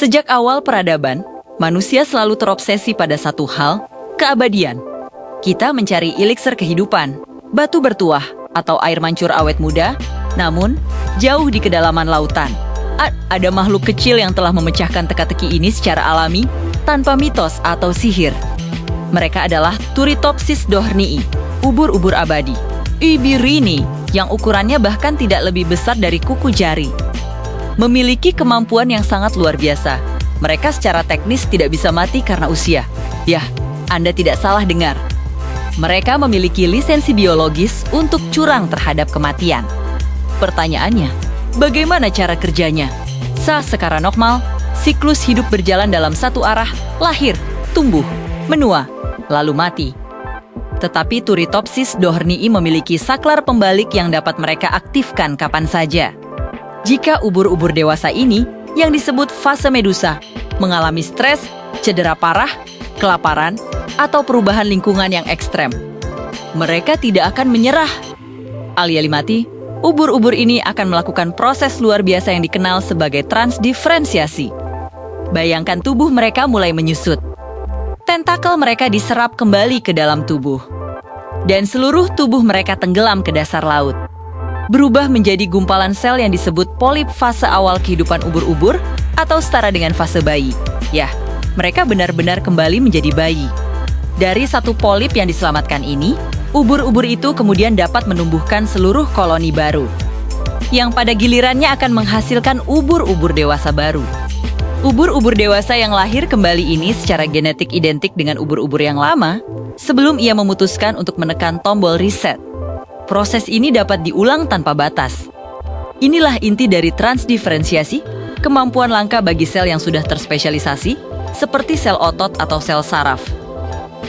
Sejak awal peradaban, manusia selalu terobsesi pada satu hal, keabadian. Kita mencari eliksir kehidupan, batu bertuah, atau air mancur awet muda, namun jauh di kedalaman lautan. Ada makhluk kecil yang telah memecahkan teka-teki ini secara alami, tanpa mitos atau sihir. Mereka adalah Turritopsis dohrnii, ubur-ubur abadi. Ibirini, yang ukurannya bahkan tidak lebih besar dari kuku jari. Memiliki kemampuan yang sangat luar biasa. Mereka secara teknis tidak bisa mati karena usia. Yah, Anda tidak salah dengar. Mereka memiliki lisensi biologis untuk curang terhadap kematian. Pertanyaannya, bagaimana cara kerjanya? Secara normal, siklus hidup berjalan dalam satu arah, lahir, tumbuh, menua, lalu mati. Tetapi Turritopsis dohrnii memiliki saklar pembalik yang dapat mereka aktifkan kapan saja. Jika ubur-ubur dewasa ini, yang disebut fase medusa, mengalami stres, cedera parah, kelaparan, atau perubahan lingkungan yang ekstrem, mereka tidak akan menyerah. Alih-alih mati, ubur-ubur ini akan melakukan proses luar biasa yang dikenal sebagai transdiferensiasi. Bayangkan tubuh mereka mulai menyusut. Tentakel mereka diserap kembali ke dalam tubuh. Dan seluruh tubuh mereka tenggelam ke dasar laut. Berubah menjadi gumpalan sel yang disebut polip fase awal kehidupan ubur-ubur atau setara dengan fase bayi. Yah, mereka benar-benar kembali menjadi bayi. Dari satu polip yang diselamatkan ini, ubur-ubur itu kemudian dapat menumbuhkan seluruh koloni baru, yang pada gilirannya akan menghasilkan ubur-ubur dewasa baru. Ubur-ubur dewasa yang lahir kembali ini secara genetik identik dengan ubur-ubur yang lama, sebelum ia memutuskan untuk menekan tombol reset. Proses ini dapat diulang tanpa batas. Inilah inti dari transdiferensiasi, kemampuan langka bagi sel yang sudah terspesialisasi, seperti sel otot atau sel saraf,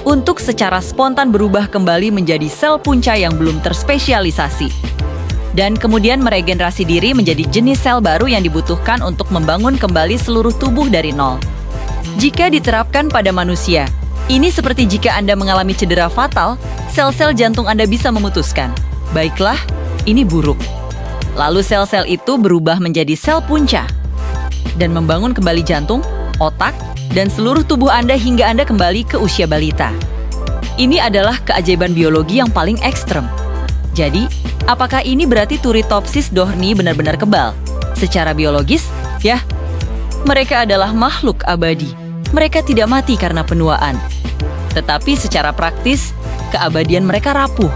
untuk secara spontan berubah kembali menjadi sel punca yang belum terspesialisasi, dan kemudian meregenerasi diri menjadi jenis sel baru yang dibutuhkan untuk membangun kembali seluruh tubuh dari nol. Jika diterapkan pada manusia, ini seperti jika Anda mengalami cedera fatal, sel-sel jantung Anda bisa memutuskan, baiklah, ini buruk. Lalu sel-sel itu berubah menjadi sel punca, dan membangun kembali jantung, otak, dan seluruh tubuh Anda hingga Anda kembali ke usia balita. Ini adalah keajaiban biologi yang paling ekstrem. Jadi, apakah ini berarti Turritopsis dohrnii benar-benar kebal? Secara biologis, ya, mereka adalah makhluk abadi. Mereka tidak mati karena penuaan. Tetapi secara praktis, keabadian mereka rapuh.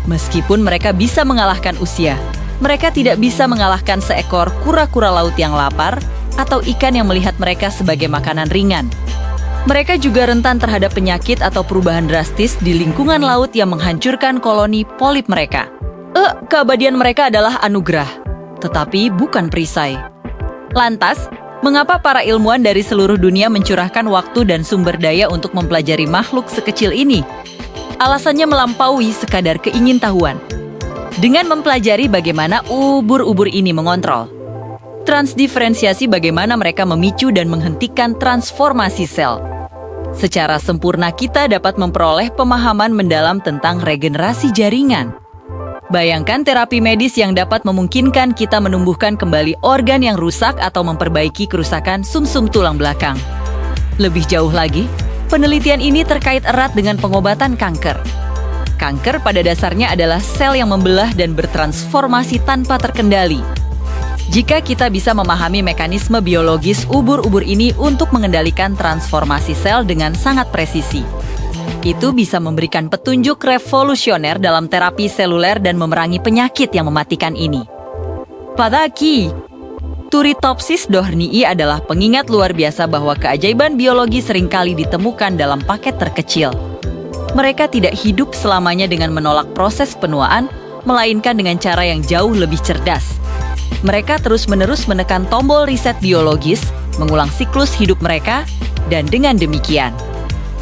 Meskipun mereka bisa mengalahkan usia, mereka tidak bisa mengalahkan seekor kura-kura laut yang lapar atau ikan yang melihat mereka sebagai makanan ringan. Mereka juga rentan terhadap penyakit atau perubahan drastis di lingkungan laut yang menghancurkan koloni polip mereka. Keabadian mereka adalah anugerah, tetapi bukan perisai. Lantas, mengapa para ilmuwan dari seluruh dunia mencurahkan waktu dan sumber daya untuk mempelajari makhluk sekecil ini? Alasannya melampaui sekadar keingintahuan. Dengan mempelajari bagaimana ubur-ubur ini mengontrol transdiferensiasi, bagaimana mereka memicu dan menghentikan transformasi sel. Secara sempurna kita dapat memperoleh pemahaman mendalam tentang regenerasi jaringan. Bayangkan terapi medis yang dapat memungkinkan kita menumbuhkan kembali organ yang rusak atau memperbaiki kerusakan sumsum tulang belakang. Lebih jauh lagi, penelitian ini terkait erat dengan pengobatan kanker. Kanker pada dasarnya adalah sel yang membelah dan bertransformasi tanpa terkendali. Jika kita bisa memahami mekanisme biologis ubur-ubur ini untuk mengendalikan transformasi sel dengan sangat presisi, itu bisa memberikan petunjuk revolusioner dalam terapi seluler dan memerangi penyakit yang mematikan ini. Turritopsis dohrnii adalah pengingat luar biasa bahwa keajaiban biologi seringkali ditemukan dalam paket terkecil. Mereka tidak hidup selamanya dengan menolak proses penuaan, melainkan dengan cara yang jauh lebih cerdas. Mereka terus-menerus menekan tombol riset biologis, mengulang siklus hidup mereka, dan dengan demikian,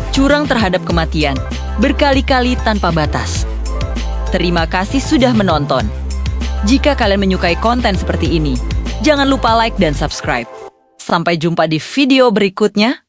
curang terhadap kematian, berkali-kali tanpa batas. Terima kasih sudah menonton. Jika kalian menyukai konten seperti ini, jangan lupa like dan subscribe. Sampai jumpa di video berikutnya.